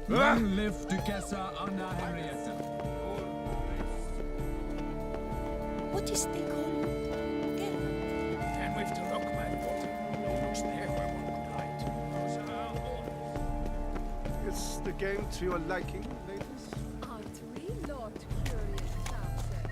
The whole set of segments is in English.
Long live Duchessa Anna Henrietta. What is they call German? Then we've to look, my lord. No looks there where one could hide. Those are our orders. Is the game to your liking, ladies? Aren't we, Lord Curious Chaucer?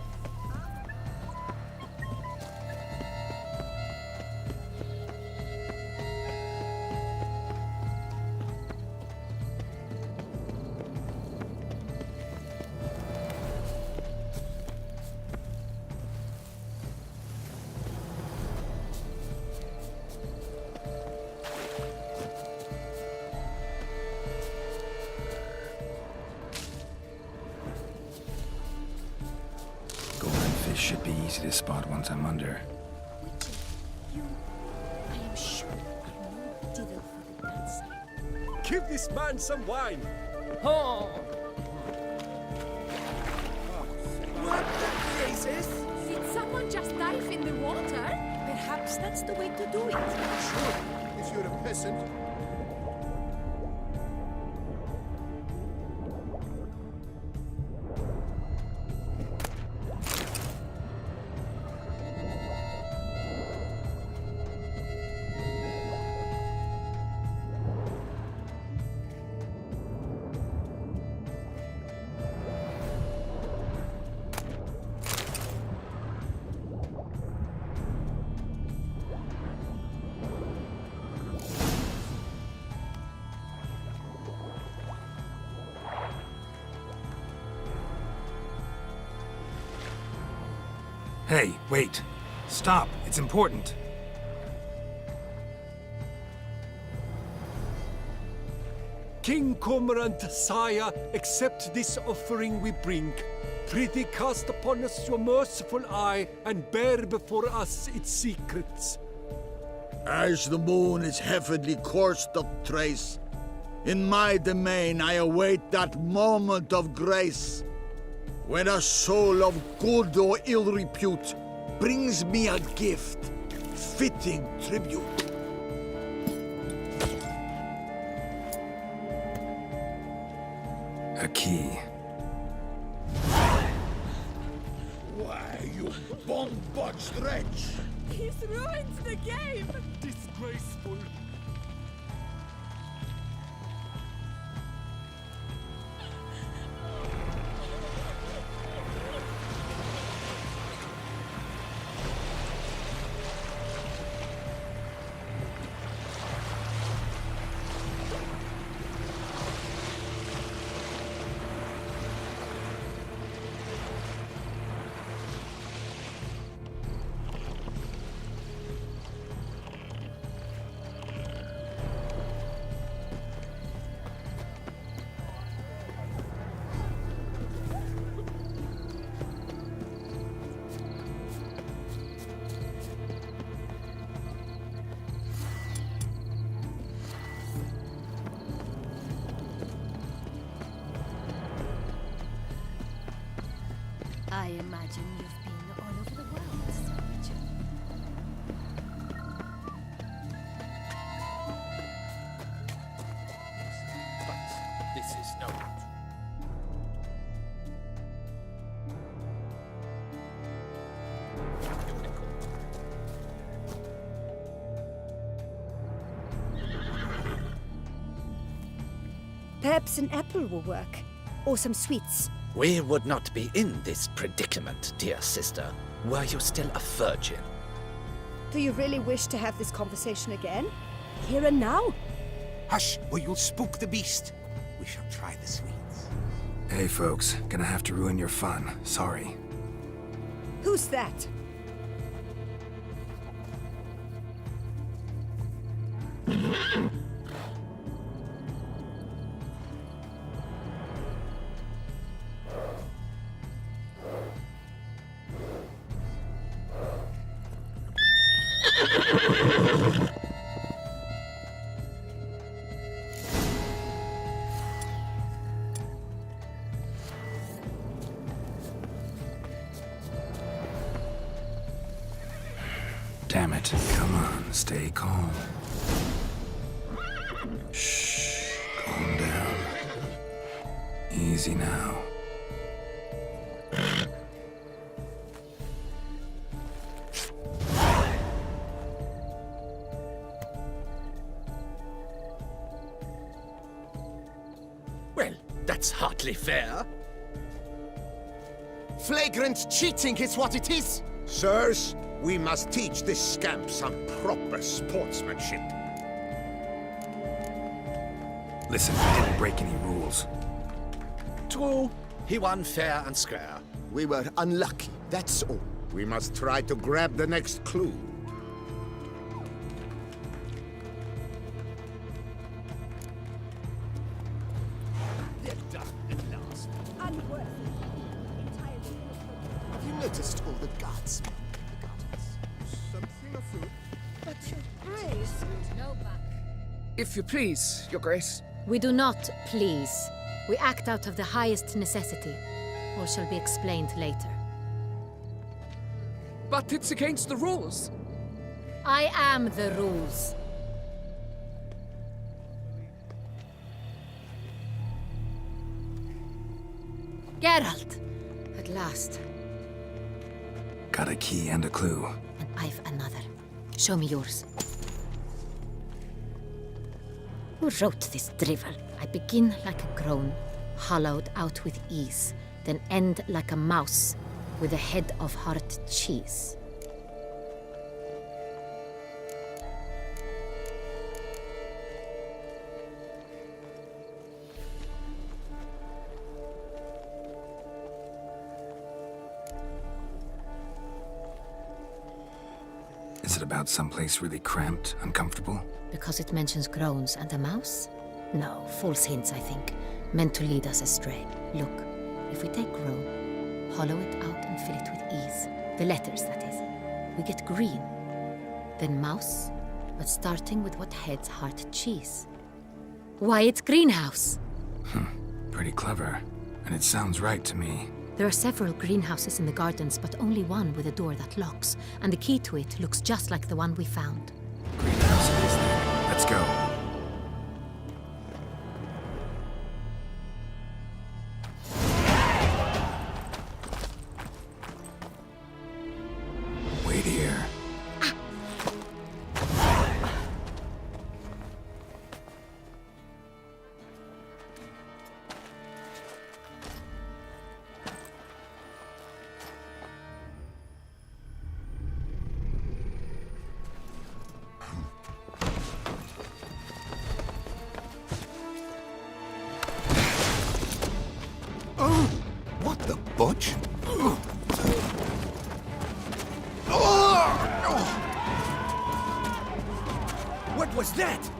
Golden fish should be easy to spot once I'm under. Witcher, you, I am sure, are no diddle for the dancing. Give this man some wine. What the blazes? Did someone just dive in the water? Perhaps that's the way to do it. Sure, if you're a peasant. Hey, wait. Stop. It's important. King Cormorant, sire, accept this offering we bring. Prithee cast upon us your merciful eye, and bear before us its secrets. As the moon is heavily coursed of trace, in my domain I await that moment of grace, when a soul of good or ill repute brings me a gift, fitting tribute. A key. Why, you bomb-botched wretch! He's ruined the game! Disgraceful. I imagine you've been all over the world, Sir Witcher. But this is no good. Perhaps an apple will work. Or some sweets. We would not be in this predicament, dear sister, were you still a virgin. Do you really wish to have this conversation again? Here and now? Hush, or you'll spook the beast. We shall try the sweets. Hey folks, gonna have to ruin your fun. Sorry. Who's that? Damn it. Come on, stay calm. Shh, calm down. Easy now. Well, that's hardly fair. Flagrant cheating is what it is! Sirs, we must teach this scamp some proper sportsmanship. Listen, I didn't break any rules. True, he won fair and square. We were unlucky, that's all. We must try to grab the next clue. Unworthy. Entirely. Have you noticed all the guards? Something afoot. But your grace. No back. If you please, Your Grace. We do not please. We act out of the highest necessity. All shall be explained later. But it's against the rules. I am the rules. Geralt! At last. Got a key and a clue. And I've another. Show me yours. Who wrote this drivel? I begin like a groan, hollowed out with ease, then end like a mouse, with a head of hard cheese. Is it about someplace really cramped, uncomfortable? Because it mentions groans and a mouse? No, false hints, I think. Meant to lead us astray. Look, if we take groan, hollow it out and fill it with ease. The letters, that is. We get green. Then mouse, but starting with what heads heart cheese. Why, it's greenhouse! Pretty clever. And it sounds right to me. There are several greenhouses in the gardens, but only one with a door that locks, and the key to it looks just like the one we found. Greenhouse it is then. Let's go. Wait here. What the butch? What was that?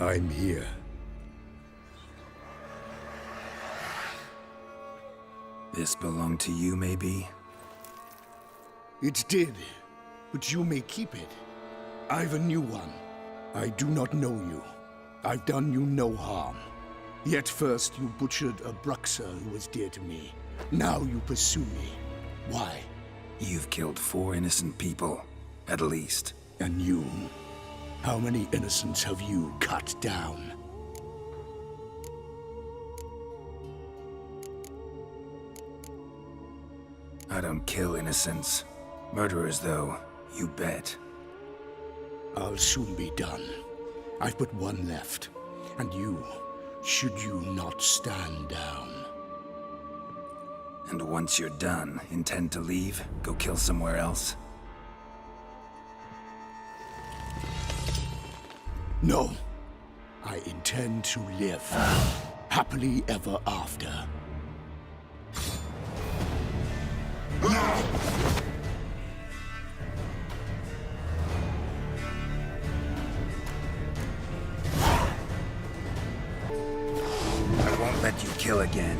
I'm here. This belonged to you, maybe? It did, but you may keep it. I've a new one. I do not know you. I've done you no harm. Yet first you butchered a Bruxer who was dear to me. Now you pursue me. Why? You've killed 4 innocent people, at least. And you? How many innocents have you cut down? I don't kill innocents. Murderers, though, you bet. I'll soon be done. I've but one left. And you, should you not stand down. And once you're done, intend to leave? Go kill somewhere else? No. I intend to live. Happily ever after. I won't let you kill again.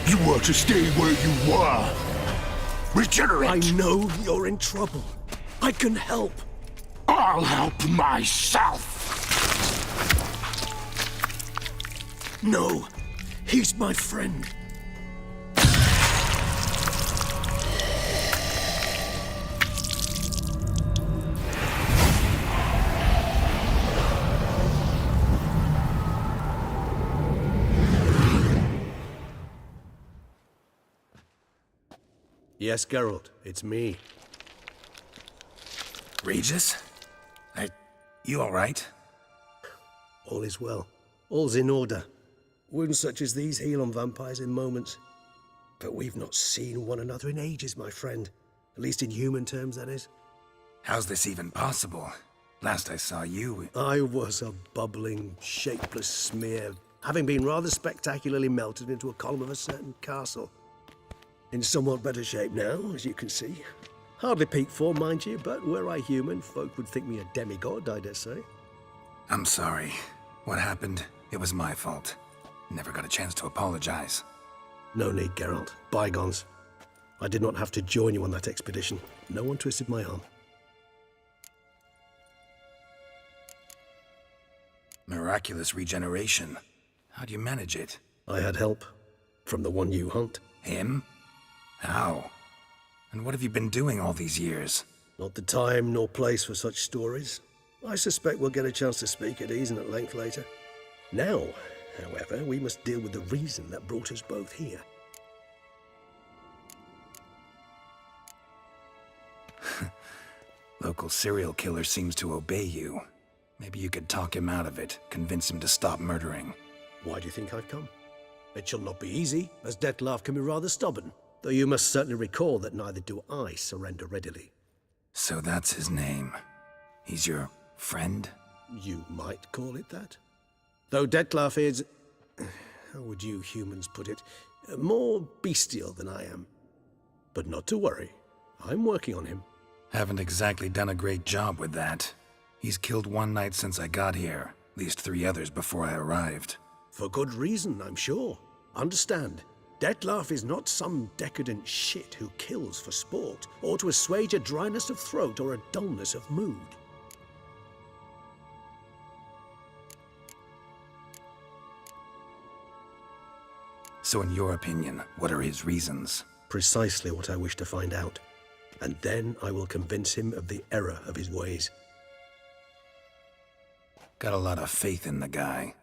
You were to stay where you were. Regenerate! I know you're in trouble. I can help. I'll help myself! No, he's my friend. Yes, Geralt, it's me. Regis? You alright? All is well. All's in order. Wounds such as these heal on vampires in moments. But we've not seen one another in ages, my friend. At least in human terms, that is. How's this even possible? Last I saw you... I was a bubbling, shapeless smear, having been rather spectacularly melted into a column of a certain castle. In somewhat better shape now, as you can see. Hardly peak form, mind you, but were I human, folk would think me a demigod, I dare say. I'm sorry. What happened, it was my fault. Never got a chance to apologize. No need, Geralt. Bygones. I did not have to join you on that expedition. No one twisted my arm. Miraculous regeneration. How'd you manage it? I had help. From the one you hunt. Him? How? And what have you been doing all these years? Not the time nor place for such stories. I suspect we'll get a chance to speak at ease and at length later. Now, however, we must deal with the reason that brought us both here. Local serial killer seems to obey you. Maybe you could talk him out of it, convince him to stop murdering. Why do you think I've come? It shall not be easy, as Dettlaff can be rather stubborn. Though you must certainly recall that neither do I surrender readily. So that's his name. He's your friend? You might call it that. Though Dettlaff is... how would you humans put it? More bestial than I am. But not to worry. I'm working on him. Haven't exactly done a great job with that. He's killed one knight since I got here. At least 3 others before I arrived. For good reason, I'm sure. Understand, Dettlaff is not some decadent shit who kills for sport, or to assuage a dryness of throat or a dullness of mood. So in your opinion, what are his reasons? Precisely what I wish to find out. And then I will convince him of the error of his ways. Got a lot of faith in the guy.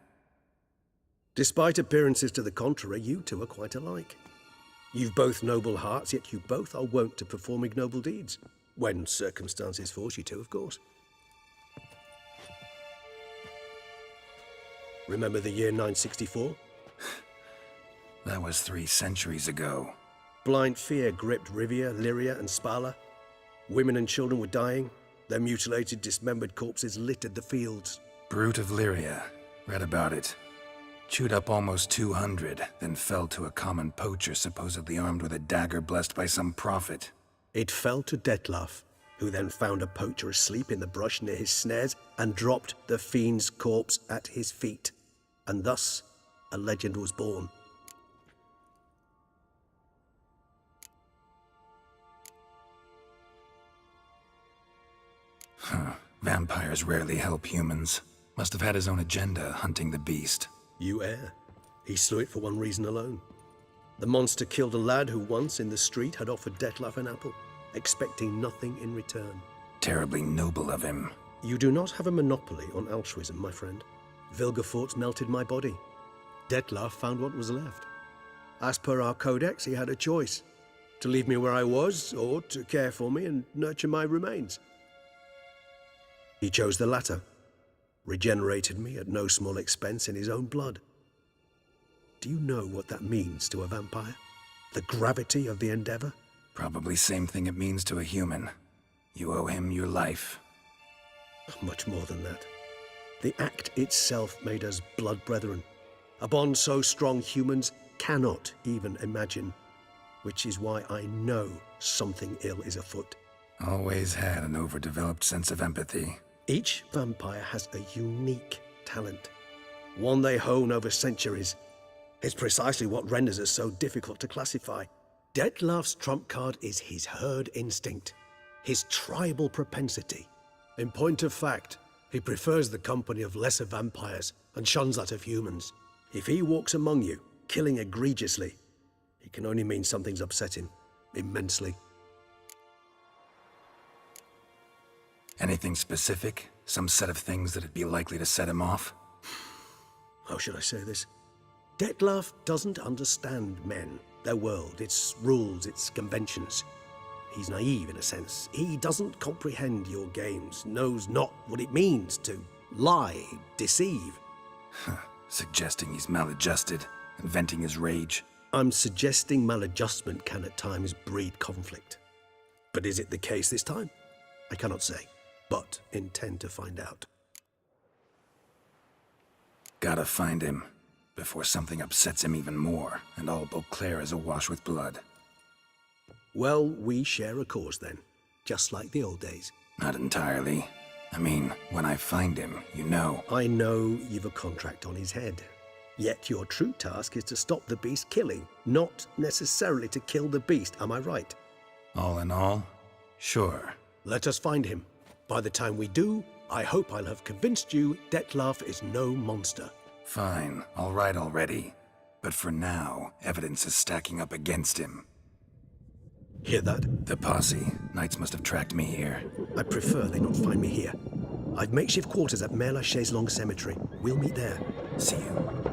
Despite appearances to the contrary, you two are quite alike. You've both noble hearts, yet you both are wont to perform ignoble deeds. When circumstances force you to, of course. Remember the year 964? That was 3 centuries ago. Blind fear gripped Rivia, Lyria, and Spala. Women and children were dying. Their mutilated, dismembered corpses littered the fields. Brute of Lyria. Read about it. Chewed up almost 200, then fell to a common poacher supposedly armed with a dagger blessed by some prophet. It fell to Dettlaff, who then found a poacher asleep in the brush near his snares and dropped the fiend's corpse at his feet. And thus, a legend was born. Vampires rarely help humans. Must have had his own agenda hunting the beast. You err. He slew it for one reason alone. The monster killed a lad who once in the street had offered Dettlaff an apple, expecting nothing in return. Terribly noble of him. You do not have a monopoly on altruism, my friend. Vilgefortz melted my body. Dettlaff found what was left. As per our codex, he had a choice: to leave me where I was, or to care for me and nurture my remains. He chose the latter, regenerated me at no small expense in his own blood. Do you know what that means to a vampire? The gravity of the endeavor? Probably same thing it means to a human. You owe him your life. Much more than that. The act itself made us blood brethren. A bond so strong humans cannot even imagine. Which is why I know something ill is afoot. Always had an overdeveloped sense of empathy. Each vampire has a unique talent. One they hone over centuries. It's precisely what renders us so difficult to classify. Dettlaff's trump card is his herd instinct, his tribal propensity. In point of fact, he prefers the company of lesser vampires and shuns that of humans. If he walks among you, killing egregiously, it can only mean something's upset him immensely. Anything specific? Some set of things that'd be likely to set him off? How should I say this? Dettlaff doesn't understand men, their world, its rules, its conventions. He's naive in a sense. He doesn't comprehend your games, knows not what it means to lie, deceive. Suggesting he's maladjusted and venting his rage. I'm suggesting maladjustment can at times breed conflict. But is it the case this time? I cannot say, but intend to find out. Gotta find him before something upsets him even more and all Beauclair is awash with blood. Well, we share a cause then, just like the old days. Not entirely. I mean, when I find him, you know. I know you've a contract on his head. Yet your true task is to stop the beast killing, not necessarily to kill the beast, am I right? All in all, sure. Let us find him. By the time we do, I hope I'll have convinced you Dettlaff is no monster. Fine, all right already. But for now, evidence is stacking up against him. Hear that? The posse. Knights must have tracked me here. I prefer they not find me here. I've makeshift quarters at Mère Lachaise Long Cemetery. We'll meet there. See you.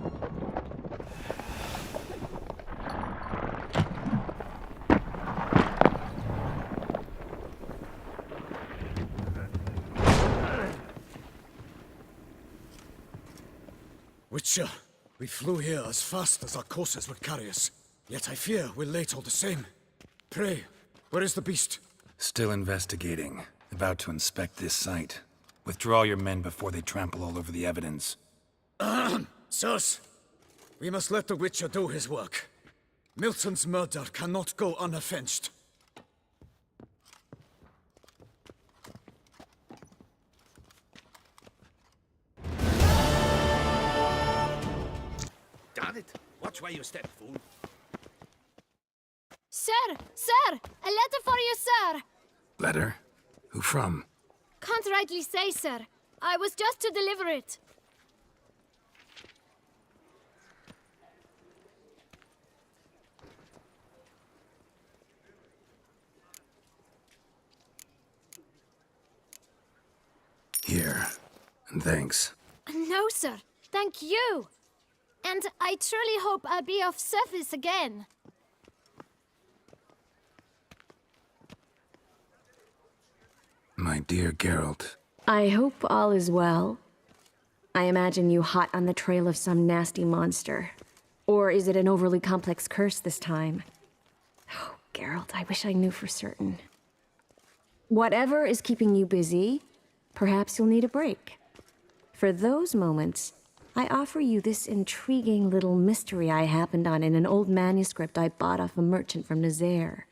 Witcher, we flew here as fast as our courses would carry us. Yet I fear we're late all the same. Pray, where is the beast? Still investigating. About to inspect this site. Withdraw your men before they trample all over the evidence. Sirs, we must let the Witcher do his work. Milton's murder cannot go unavenged. Damn it! Watch where you step, fool. Sir! Sir! A letter for you, sir! Letter? Who from? Can't rightly say, sir. I was just to deliver it. Here. And thanks. No, sir. Thank you. And I truly hope I'll be of service again. My dear Geralt. I hope all is well. I imagine you hot on the trail of some nasty monster. Or is it an overly complex curse this time? Oh, Geralt, I wish I knew for certain. Whatever is keeping you busy, perhaps you'll need a break. For those moments, I offer you this intriguing little mystery I happened on in an old manuscript I bought off a merchant from Nazaire.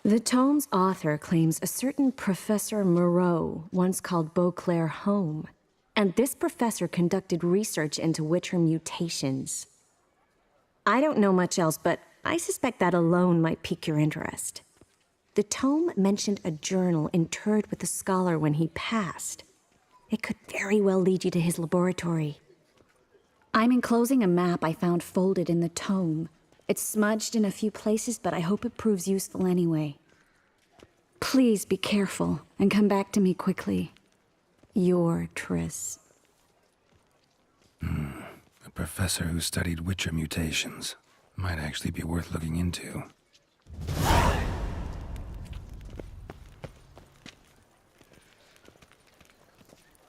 The tome's author claims a certain Professor Moreau once called Beauclair home, and this professor conducted research into Witcher mutations. I don't know much else, but I suspect that alone might pique your interest. The tome mentioned a journal interred with the scholar when he passed. It could very well lead you to his laboratory. I'm enclosing a map I found folded in the tome. It's smudged in a few places, but I hope it proves useful anyway. Please be careful and come back to me quickly. Your Triss. A professor who studied Witcher mutations. Might actually be worth looking into.